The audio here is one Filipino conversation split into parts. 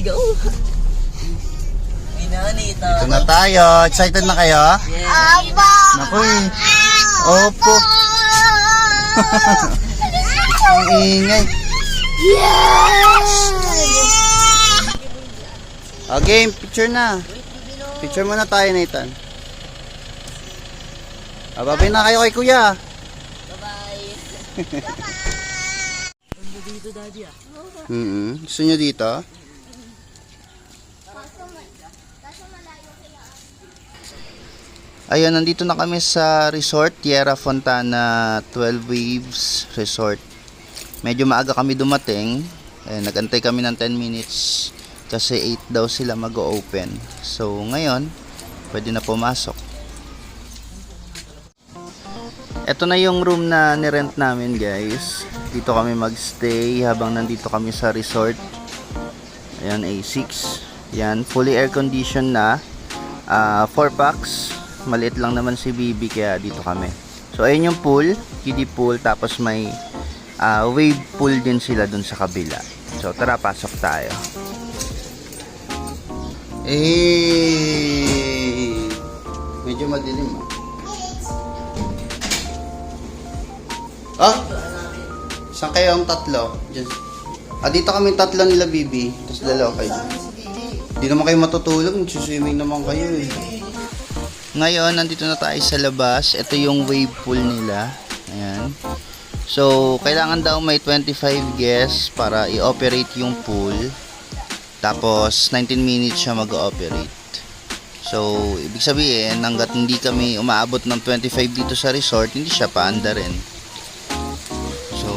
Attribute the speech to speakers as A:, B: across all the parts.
A: Naliligaw. Inanita.
B: Ito na tayo. Excited na kayo?
A: Yes.
B: Naku eh. Opo. Ang ingay. Okay, picture na. Picture muna tayo, Nathan. Babay na kayo kay kuya.
A: Bye-bye. Dito, daddy ah.
B: Gusto nyo dito? Ayun, nandito na kami sa resort, Tierra Fontana 12 Waves Resort. Medyo maaga kami dumating. Nagantay kami ng 10 minutes kasi 8 daw sila mag-open. So, ngayon, pwede na pumasok. Ito na yung room na nirent namin, guys. Dito kami magstay habang nandito kami sa resort. Ayan, A6. Yan, fully air conditioned na. 4 packs. Maliit lang naman si Bibi kaya dito kami. So, ayun yung pool, kiddie pool. Tapos may wave pool din sila dun sa kabila. So, tara, pasok tayo. Medyo madilim ah. Saan kayo ang tatlo? Diyan. Dito kami tatlo nila, Bibi. Tapos dalawa kayo. Hindi naman kayo matutulog. Magsiswimming naman kayo eh. Ngayon, nandito na tayo sa labas. Ito yung wave pool nila. Ayan. So, kailangan daw may 25 guests para i-operate yung pool. Tapos, 19 minutes siya mag-ooperate. So, ibig sabihin, hanggat hindi kami umaabot ng 25 dito sa resort, hindi siya paanda rin. So,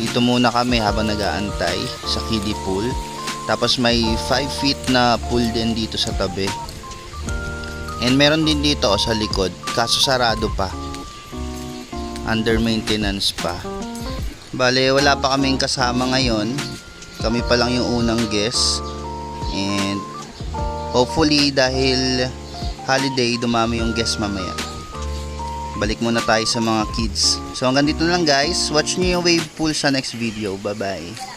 B: dito muna kami habang nag-aantay sa kiddie pool. Tapos, may 5 feet na pool din dito sa tabi. And meron din dito sa likod, kaso sarado pa. Under maintenance pa. Bale, wala pa kaming kasama ngayon. Kami pa lang yung unang guest. And hopefully dahil holiday, dumami yung guest mamaya. Balik muna tayo sa mga kids. So hanggang dito lang guys. Watch nyo yung wave pool sa next video. Bye bye.